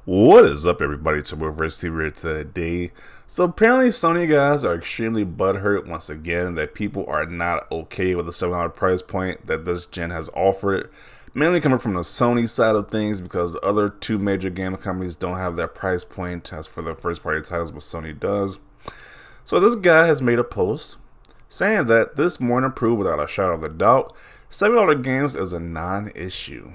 What is up, everybody? It's your boy here today. So apparently, Sony guys are extremely butthurt once again that people are not okay with the $7 price point that this gen has offered. Mainly coming from the Sony side of things because the other two major game companies don't have that price point as for their first-party titles, but Sony does. So this guy has made a post saying that this morning proved without a shadow of a doubt, $7 games is a non-issue.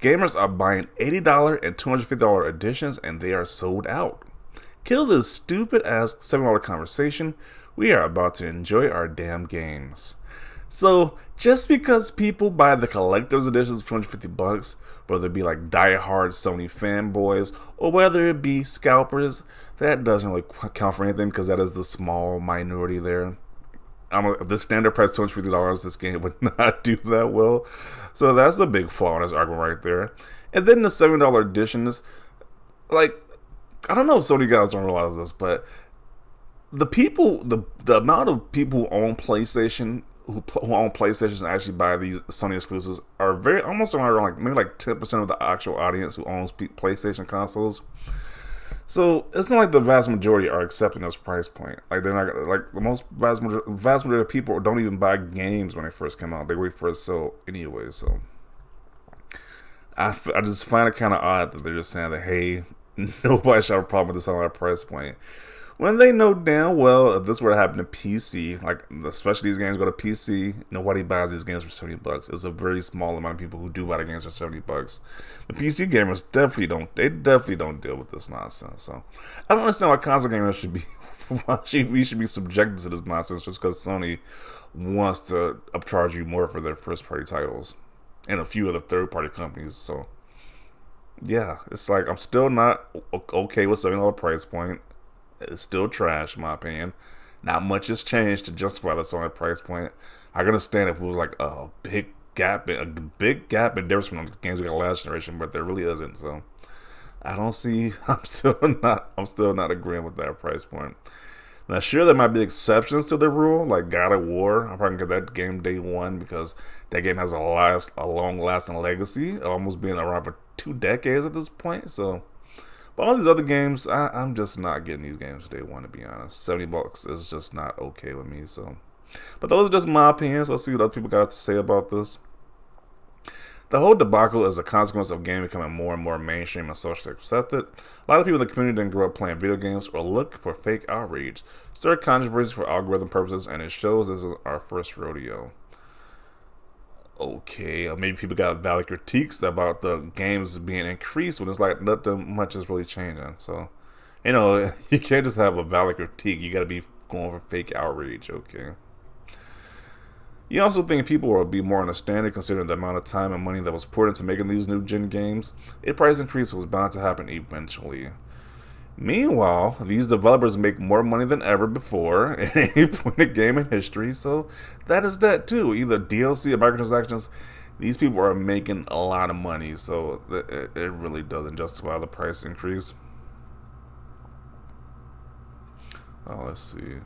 Gamers are buying $80 and $250 editions and they are sold out. Kill this stupid ass $7 conversation. We are about to enjoy our damn games. So just because people buy the collector's editions for $250, whether it be like die-hard Sony fanboys or whether it be scalpers, that doesn't really count for anything because that is the small minority there. The standard price $250, this game would not do that well. So that's a big flaw in this argument right there. And then the $7 editions, like, I don't know if Sony guys don't realize this, but the people, the amount of people who own PlayStation, who own PlayStations and actually buy these Sony exclusives are very, almost around like maybe like 10% of the actual audience who owns PlayStation consoles. So it's not like the vast majority are accepting this price point. Like they're not like the vast majority of people don't even buy games when they first come out. They wait for it to sell anyway. So I just find it kind of odd that they're just saying that hey, nobody should have a problem with this on that price point. When they know damn well if this were to happen to PC, like especially these games go to PC, nobody buys these games for $70. It's a very small amount of people who do buy the games for $70. The PC gamers definitely don't deal with this nonsense. So I don't understand why console gamers should be we should be subjected to this nonsense just because Sony wants to upcharge you more for their first party titles and a few of the third party companies. So yeah, it's like I'm still not okay with $70 price point. It's still trash, in my opinion. Not much has changed to justify this on that price point. I can understand if it was like a big gap in difference from the games we got last generation, but there really isn't. So I don't see. I'm still not agreeing with that price point. Now, sure, there might be exceptions to the rule, like God of War. I'm probably gonna get that game day one because that game has a long-lasting legacy, almost being around for 2 decades at this point. So. But all these other games, I'm just not getting these games day one, to be honest. $70 is just not okay with me. So, but those are just my opinions. Let's see what other people got to say about this. The whole debacle is a consequence of gaming becoming more and more mainstream and socially accepted. A lot of people in the community didn't grow up playing video games or look for fake outrage, stir controversy for algorithm purposes, and it shows this is our first rodeo. Okay, maybe people got valid critiques about the games being increased when it's like nothing much is really changing. So, you can't just have a valid critique. You got to be going for fake outrage. Okay. You also think people will be more understanding considering the amount of time and money that was poured into making these new gen games? A price increase was bound to happen eventually. Meanwhile, these developers make more money than ever before at any point in gaming history, so that is that too. Either DLC or microtransactions, these people are making a lot of money, so it really doesn't justify the price increase. Oh, let's see.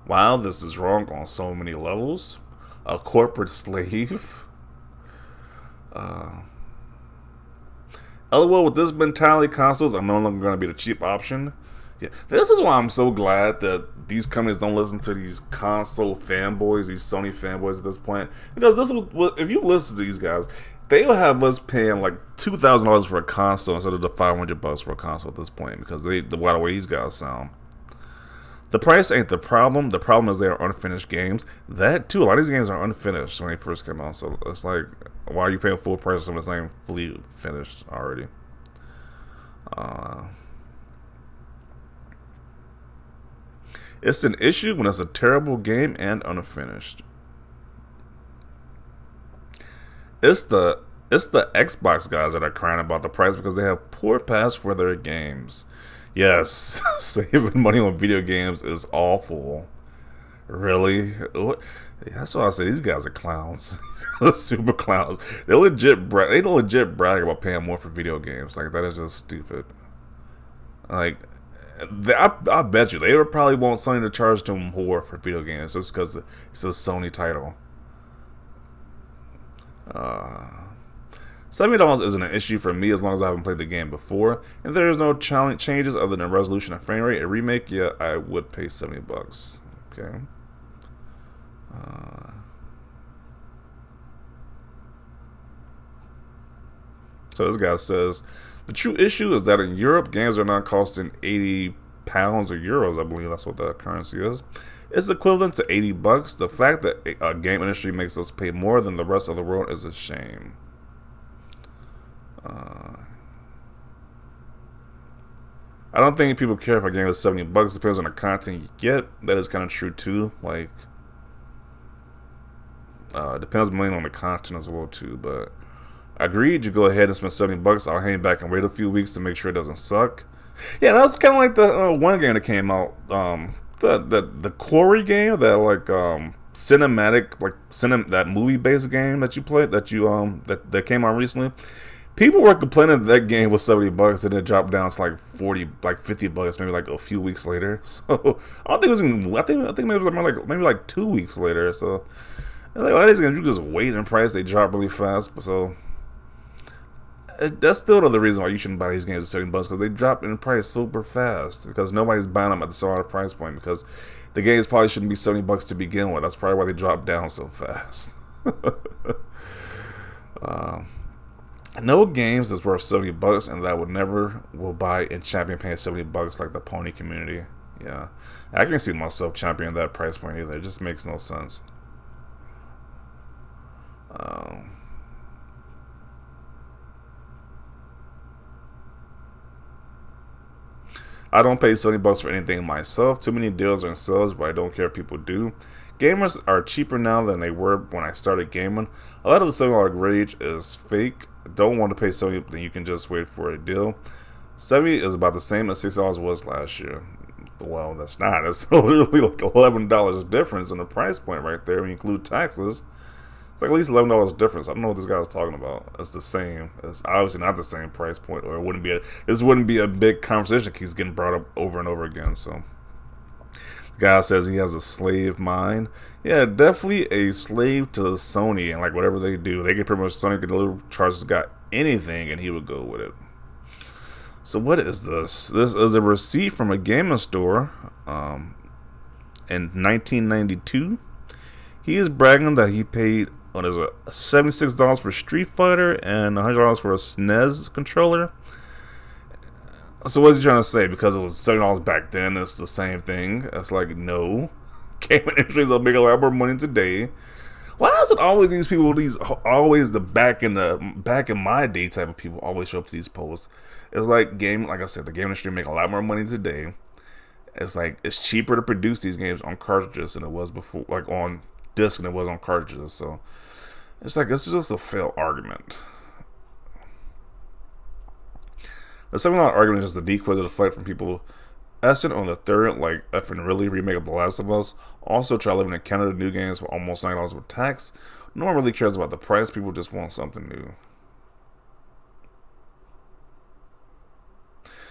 Wow, this is wrong on so many levels. A corporate slave. LOL, with this mentality, consoles are no longer going to be the cheap option. Yeah, this is why I'm so glad that these companies don't listen to these console fanboys, these Sony fanboys at this point. Because if you listen to these guys, they will have us paying like $2,000 for a console instead of the $500 for a console at this point because the way these guys sound. The price ain't the problem. The problem is they are unfinished games. That too, a lot of these games are unfinished when they first came out. So it's like, why are you paying full price for something that's not even fully finished already? It's an issue when it's a terrible game and unfinished. It's the Xbox guys that are crying about the price because they have poor paths for their games. Yes, saving money on video games is awful. Really? That's why I say these guys are clowns. They're super clowns. They legit brag about paying more for video games. Like that is just stupid. Like I bet you they would probably want Sony to charge them more for video games just because it's a Sony title. $70 isn't an issue for me as long as I haven't played the game before, and there is no changes other than resolution and frame rate. A remake, yeah, I would pay $70. Okay. So this guy says, the true issue is that in Europe, games are not costing £80 or euros, I believe that's what the currency is. It's equivalent to $80. The fact that a game industry makes us pay more than the rest of the world is a shame. I don't think people care if a game is $70. Depends on the content you get. That is kind of true too. Like, depends mainly on the content as well too. But I agreed. You go ahead and spend $70. I'll hang back and wait a few weeks to make sure it doesn't suck. Yeah, that was kind of like the one game that came out. The Quarry game, that like cinematic, like that movie based game that you played, that that came out recently. People were complaining that game was $70 and it dropped down to like $50, maybe like a few weeks later. So I don't think it was even. I think maybe it was maybe like 2 weeks later. So like, a lot of these games you just wait in price, they drop really fast. So that's still another reason why you shouldn't buy these games at $70 because they drop in price super fast because nobody's buying them at the same price point because the games probably shouldn't be $70 to begin with. That's probably why they drop down so fast. No games is worth $70, and that would never will buy in champion paying $70 like the pony community. Yeah, I can see myself championing that price point either. It just makes no sense. I don't pay $70 for anything myself. Too many deals are in sales, but I don't care if people do. Gamers are cheaper now than they were when I started gaming. A lot of the $70 rage is fake. Don't want to pay $70, then you can just wait for a deal. $70 is about the same as $6 was last year. Well, that's not. It's literally like $11 difference in the price point right there when you include taxes. It's like at least $11 difference. I don't know what this guy was talking about. It's the same. It's obviously not the same price point, or it wouldn't be. This wouldn't be a big conversation. He's getting brought up over and over again. So, the guy says he has a slave mind. Yeah, definitely a slave to Sony and like whatever they do. They can pretty much Sony could deliver charges got anything, and he would go with it. So what is this? This is a receipt from a gaming store in 1992. He is bragging that he paid $76 for Street Fighter and $100 for a SNES controller. So what is he trying to say? Because it was $7 back then, it's the same thing. It's like, no. Gaming industries are making a lot more money today. Why is it always these people? Always the back in my day type of people always show up to these posts. It's like like I said, the game industry make a lot more money today. It's like it's cheaper to produce these games on cartridges than it was before, like on disc than it was on cartridges. So it's like it's just a failed argument. The $7 argument is just a decoy to deflect from people. Essence on the third, like effing really remake of The Last of Us. Also try living in Canada, new games for almost $9 with tax. No one really cares about the price. People just want something new.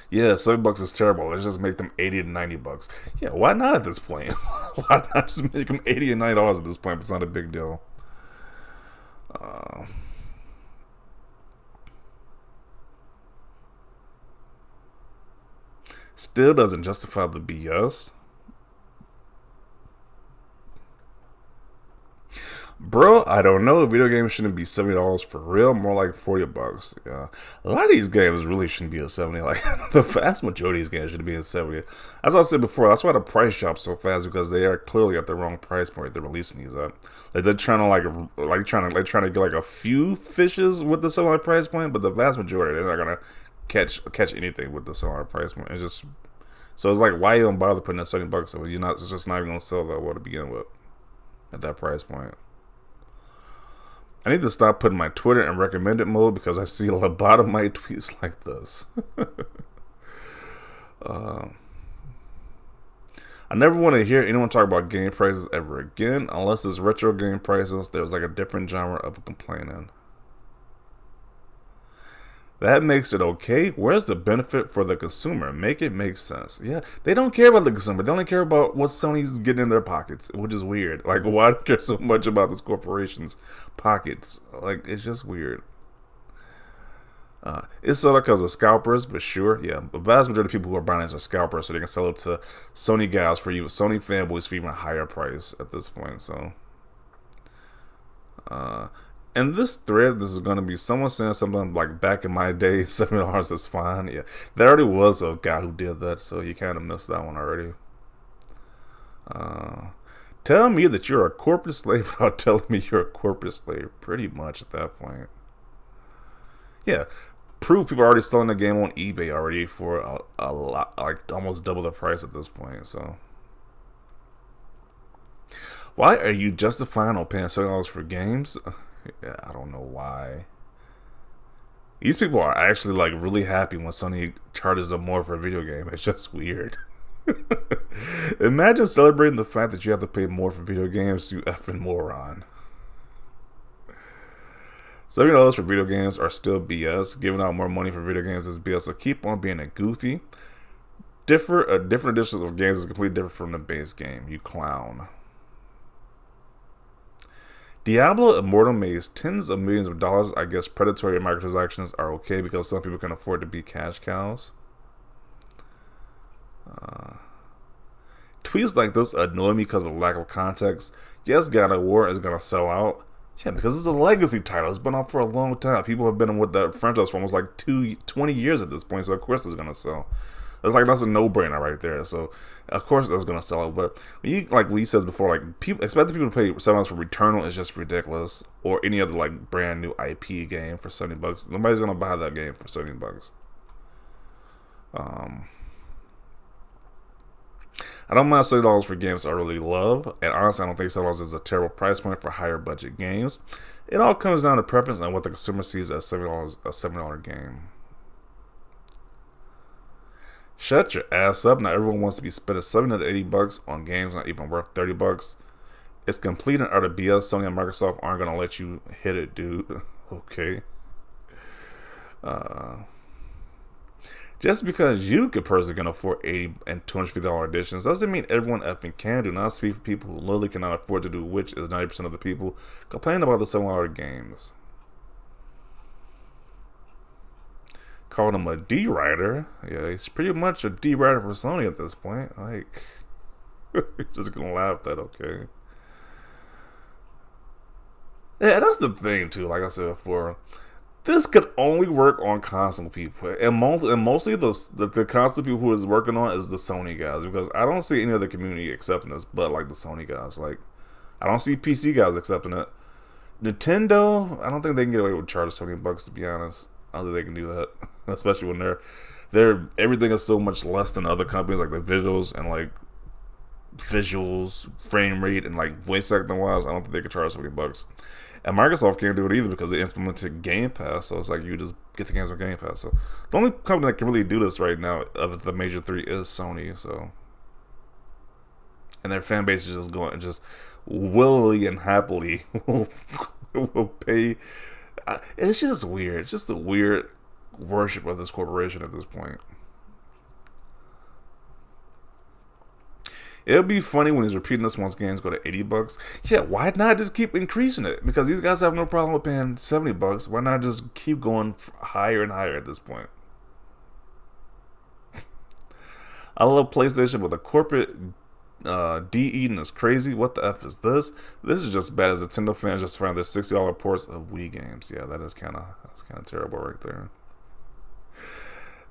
Yeah, $7 is terrible. Let's just make them $80 to $90. Yeah, why not at this point? Why not just make them $80 and $90 at this point? It's not a big deal. Still doesn't justify the BS. Bro, I don't know. Video games shouldn't be $70 for real. More like $40. Yeah, a lot of these games really shouldn't be at $70. Like the vast majority of these games should be at $70. As I said before, that's why the price drops so fast because they are clearly at the wrong price point. They're releasing these up. Like they're trying to trying to get like a few fishes with the $7 price point, but the vast majority they're not gonna catch anything with the $7 price point. It's just so it's like why even bother putting that $70 up? You're not. It's just not even gonna sell that well to begin with at that price point. I need to stop putting my Twitter in recommended mode because I see a lot of my tweets like this. I never want to hear anyone talk about game prices ever again unless it's retro game prices. There's like a different genre of complaining. That makes it okay. Where's the benefit for the consumer? Make it make sense. Yeah, they don't care about the consumer. They only care about what Sony's getting in their pockets, which is weird. Like, why do they care so much about this corporation's pockets? Like, it's just weird. It's sold out because of scalpers, but sure, yeah. The vast majority of people who are buying this are scalpers, so they can sell it to Sony guys for you, Sony fanboys for even a higher price at this point. So, in this thread, this is going to be someone saying something like, back in my day, $70 is fine. Yeah, there already was a guy who did that, so you kind of missed that one already. Tell me that you're a corporate slave without telling me you're a corporate slave. Pretty much at that point. Yeah, proof people are already selling the game on eBay already for a lot, like almost double the price at this point. So, why are you justifying on paying $7 for games? Yeah, I don't know why. These people are actually like really happy when Sony charges them more for a video game. It's just weird. Imagine celebrating the fact that you have to pay more for video games, you effing moron. $70 for video games are still BS. Giving out more money for video games is BS. So keep on being a goofy. Different editions of games is completely different from the base game. You clown. Diablo Immortal made tens of millions of dollars. I guess predatory microtransactions are okay because some people can afford to be cash cows. Tweets like this annoy me because of lack of context. Yes, God of War is going to sell out. Yeah, because it's a legacy title. It's been out for a long time. People have been with that franchise for almost like 20 years at this point, so of course it's going to sell. That's a no-brainer right there. So of course that's going to sell out. But when you, like what he says before, like people expecting people to pay $7 for Returnal is just ridiculous, or any other like brand new IP game for $70. Nobody's going to buy that game for $70. I don't mind $70 for games I really love, and honestly, I don't think $7 is a terrible price point for higher budget games. It all comes down to preference and what the consumer sees as $7 game. Shut your ass up! Not everyone wants to be spending $70 to $80 on games not even worth $30. It's complete and utter BS. Sony and Microsoft aren't gonna let you hit it, dude. Okay. Just because you could personally can afford $80 and $250 editions doesn't mean everyone effing can. Do not speak for people who literally cannot afford to do, which is 90% of the people complaining about the $7 games. Calling him a D-writer. Yeah, he's pretty much a D-writer for Sony at this point. Like, just gonna laugh at that, okay. Yeah, that's the thing too, like I said before. This could only work on console people, and mostly the console people who is working on is the Sony guys, because I don't see any other community accepting this, but like the Sony guys. Like, I don't see PC guys accepting it. Nintendo, I don't think they can get away with charging $70, to be honest. I don't think they can do that, especially when they're everything is so much less than other companies, like the visuals, frame rate, and like voice acting wise. I don't think they can charge $70. And Microsoft can't do it either because they implemented Game Pass, so it's like you just get the games on Game Pass. So the only company that can really do this right now, of the major three, is Sony. So, and their fan base is just willingly and happily will pay. It's just weird. It's just a weird worship of this corporation at this point. It'll be funny when he's repeating this once games go to $80. Yeah, why not just keep increasing it? Because these guys have no problem with paying $70. Why not just keep going higher and higher at this point? I love PlayStation, but the corporate de-eating is crazy. What the F is this? This is just bad as Nintendo fans just found their $60 ports of Wii games. Yeah, that's kind of terrible right there.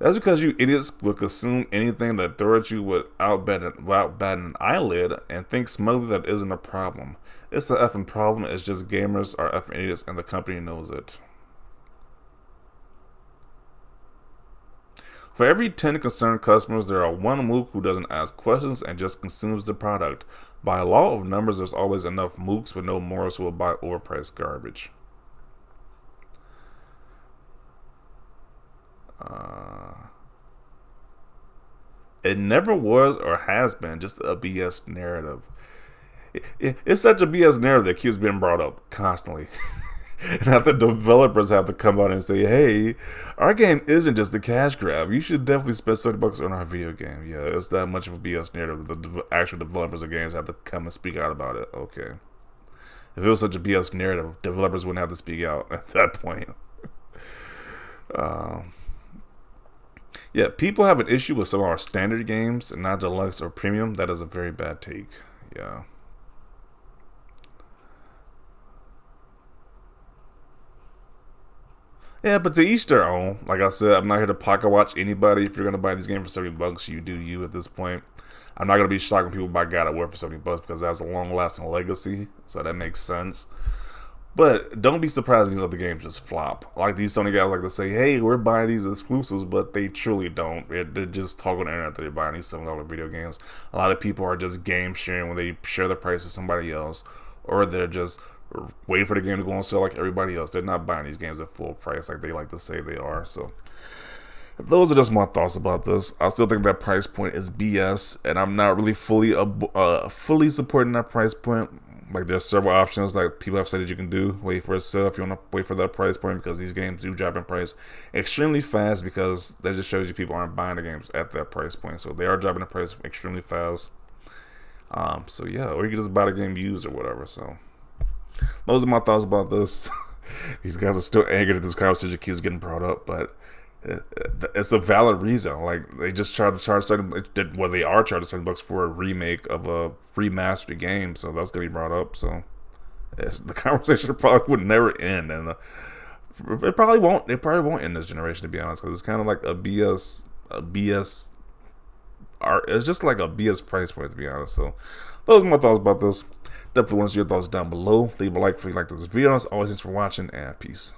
That's because you idiots will consume anything that throw at you without batting an eyelid and think smugly that isn't a problem. It's an effing problem. It's just gamers are effing idiots and the company knows it. For every 10 concerned customers, there are one mook who doesn't ask questions and just consumes the product. By law of numbers, there's always enough mooks with no morals who will buy overpriced garbage. It never was or has been just a BS narrative. It's such a BS narrative that keeps being brought up constantly. And now the developers have to come out and say, hey, our game isn't just a cash grab. You should definitely spend $30 on our video game. Yeah, it's that much of a BS narrative. The actual developers of games have to come and speak out about it. Okay. If it was such a BS narrative, developers wouldn't have to speak out at that point. Uh, yeah, people have an issue with some of our standard games and not deluxe or premium. That is a very bad take. Yeah. Yeah, but to each their own. Like I said, I'm not here to pocket watch anybody. If you're gonna buy these games for $70, you do you at this point. I'm not gonna be shocked when people buy God of War for $70 because that has a long lasting legacy. So that makes sense. But don't be surprised when these other games just flop. Like these Sony guys like to say, hey, we're buying these exclusives, but they truly don't. They're just talking on the internet that they're buying these $7 video games. A lot of people are just game sharing when they share the price with somebody else, or they're just waiting for the game to go on sale like everybody else. They're not buying these games at full price like they like to say they are. So those are just my thoughts about this. I still think that price point is BS, and I'm not really fully supporting that price point. Like there's several options like people have said that you can do. Wait for a sale if you want to wait for that price point because these games do drop in price extremely fast because that just shows you people aren't buying the games at that price point. So they are dropping the price extremely fast. So yeah, or you can just buy the game used or whatever. So those are my thoughts about this. These guys are still angry that this conversation keeps getting brought up, but it's a valid reason. Like they just tried to charge they are charging $7 for a remake of a remastered game, so that's gonna be brought up. So the conversation probably would never end, and it probably won't. It probably won't end this generation, to be honest, because it's kind of like a BS. It's just like a BS price point, to be honest. So those are my thoughts about this. Definitely want to see your thoughts down below. Leave a like if you like this video. As always, thanks for watching, and peace.